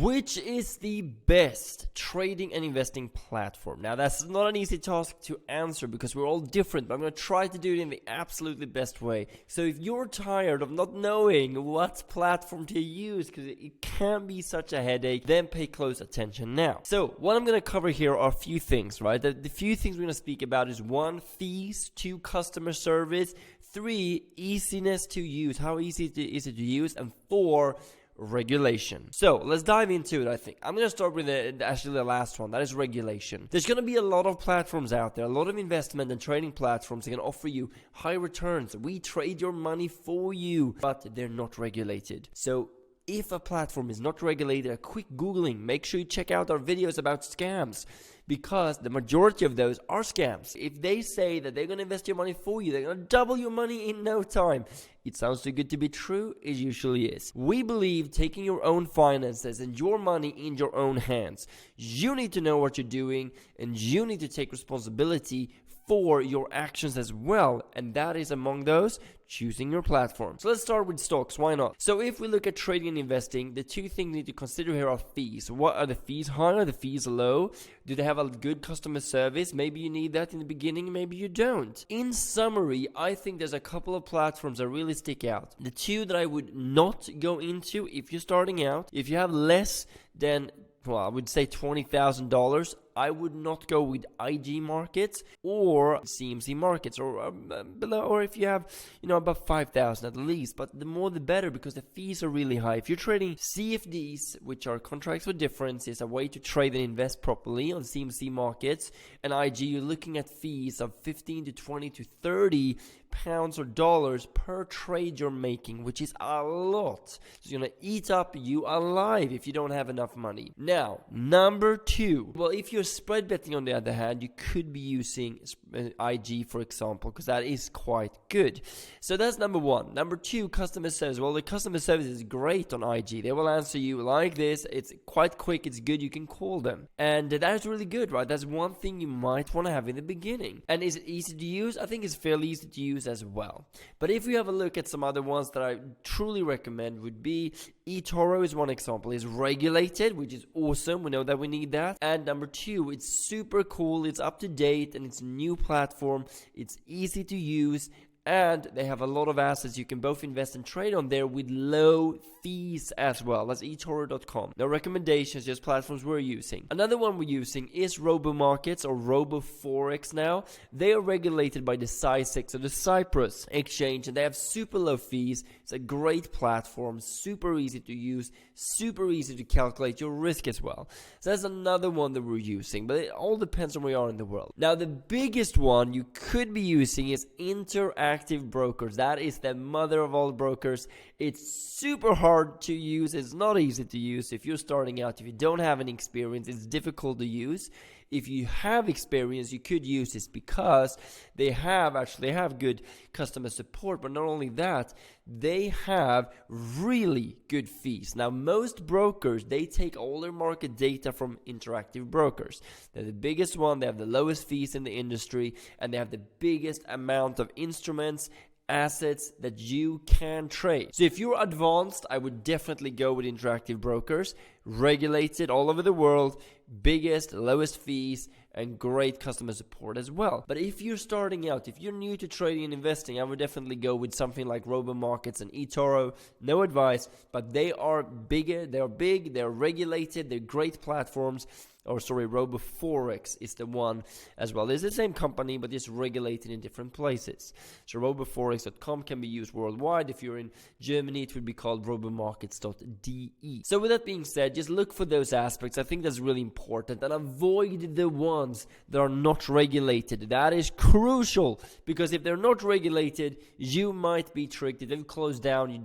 Which is the best trading and investing platform? Now, that's not an easy task to answer because we're all different, but I'm going to try to do it in the absolutely best way. So if you're tired of not knowing what platform to use, because it can be such a headache, then pay close attention now. So what I'm going to cover here are a few things, right? The few things we're going to speak about is 1, fees, 2, customer service, 3, easiness to use, how easy is it to use, and 4, regulation. So let's dive into it. I think I'm going to start with actually the last one, that is regulation. There's going to be a lot of platforms out there, a lot of investment and trading platforms that can offer you high returns. We trade your money for you, but they're not regulated. So if a platform is not regulated, a quick Googling, make sure you check out our videos about scams, because the majority of those are scams. If they say that they're going to invest your money for you, they're going to double your money in no time, it sounds too good to be true. It usually is. We believe taking your own finances and your money in your own hands. You need to know what you're doing, and you need to take responsibility for your actions as well, and that is among those choosing your platform. So let's start with stocks. Why not? So if we look at trading and investing, the two things you need to consider here are fees. What are the fees? High? Are the fees low? Do they have a good customer service? Maybe you need that in the beginning, maybe you don't. In summary, I think there's a couple of platforms that really stick out. The two that I would not go into if you're starting out, if you have less than, well, I would say $20,000, I would not go with IG markets or CMC markets, or below, or if you have, about 5,000 at least, but the more the better, because the fees are really high. If you're trading CFDs, which are contracts for difference, is a way to trade and invest properly on CMC markets, and IG, you're looking at fees of 15 to 20 to 30 pounds or dollars per trade you're making, which is a lot. It's going to eat up you alive if you don't have enough money. Now, number 2, well, if you're spread betting on the other hand, you could be using IG, for example, because that is quite good. So that's number 1. Number 2, customer service. Well, the customer service is great on IG. They will answer you like this. It's quite quick. It's good. You can call them. And that is really good, right? That's one thing you might want to have in the beginning. And is it easy to use? I think it's fairly easy to use as well. But if we have a look at some other ones that I truly recommend, would be eToro is one example. It's regulated, which is awesome. We know that we need that. And number 2, it's super cool. It's up to date, and it's a new platform. It's easy to use, and they have a lot of assets you can both invest and trade on there with low fees as well. That's eToro.com. No recommendations, just platforms we're using. Another one we're using is Robo Markets, or Robo Forex now. They are regulated by the CySEX, or the Cyprus exchange, and they have super low fees. It's a great platform, super easy to use, super easy to calculate your risk as well. So that's another one that we're using, but it all depends on where you are in the world. Now, the biggest one you could be using is Interactive Brokers. That is the mother of all brokers. It's super hard to use. It's not easy to use. If you're starting out, if you don't have any experience, it's difficult to use. If you have experience, you could use this because they have good customer support, but not only that, they have really good fees. Now, most brokers, they take all their market data from Interactive Brokers. They're the biggest one, they have the lowest fees in the industry, and they have the biggest amount of instruments, assets that you can trade. So if you're advanced, I would definitely go with Interactive Brokers. Regulated all over the world, biggest, lowest fees, and great customer support as well. But if you're starting out, if you're new to trading and investing, I would definitely go with something like Robo Markets and eToro. No advice, but they are bigger, they're big, they're regulated, they're great platforms. Robo Forex is the one as well. It's the same company, but it's regulated in different places. So roboforex.com can be used worldwide. If you're in Germany, it would be called robomarkets.de. So with that being said, just look for those aspects. I think that's really important, and avoid the ones that are not regulated. That is crucial, because if they're not regulated, you might be tricked. If they've closed down, you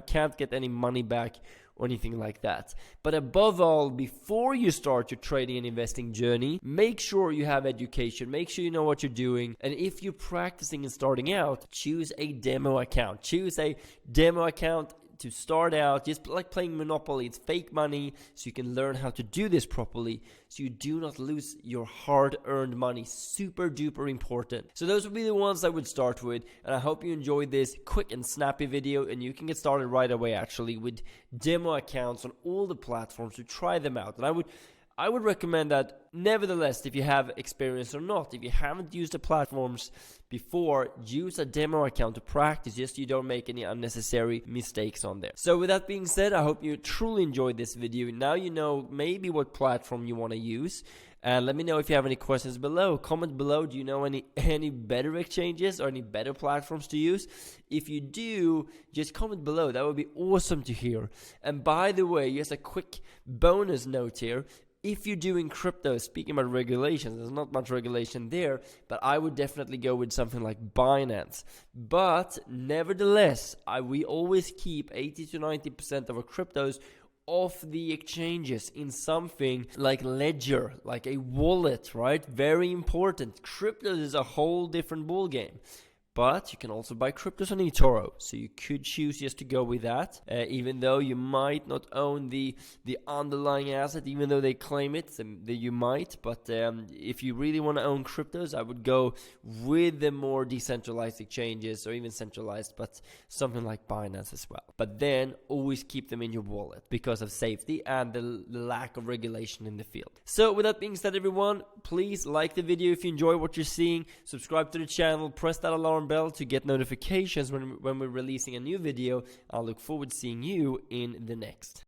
can't get any money back or anything like that. But above all, before you start your trading and investing journey, make sure you have education, make sure you know what you're doing, and if you're practicing and starting out, choose a demo account. to start out, just like playing Monopoly. It's fake money, so you can learn how to do this properly, so you do not lose your hard-earned money. Super duper important. So those would be the ones I would start with, and I hope you enjoyed this quick and snappy video, and you can get started right away actually with demo accounts on all the platforms to try them out. And I would recommend that, nevertheless, if you have experience or not, if you haven't used the platforms before, use a demo account to practice, just so you don't make any unnecessary mistakes on there. So with that being said, I hope you truly enjoyed this video. Now you know maybe what platform you want to use. And let me know if you have any questions below. Comment below, do you know any better exchanges or any better platforms to use? If you do, just comment below. That would be awesome to hear. And by the way, just a quick bonus note here. If you're doing crypto, speaking about regulations, there's not much regulation there, but I would definitely go with something like Binance. But nevertheless, we always keep 80 to 90% of our cryptos off the exchanges in something like Ledger, like a wallet, right? Very important. Cryptos is a whole different ball game. But you can also buy cryptos on eToro, so you could choose just to go with that, even though you might not own the underlying asset, even though they claim it, that you might. But if you really want to own cryptos, I would go with the more decentralized exchanges, or even centralized, but something like Binance as well. But then always keep them in your wallet because of safety and the lack of regulation in the field. So with that being said, everyone, please like the video if you enjoy what you're seeing, subscribe to the channel, press that alarm bell to get notifications when we're releasing a new video. I look forward to seeing you in the next.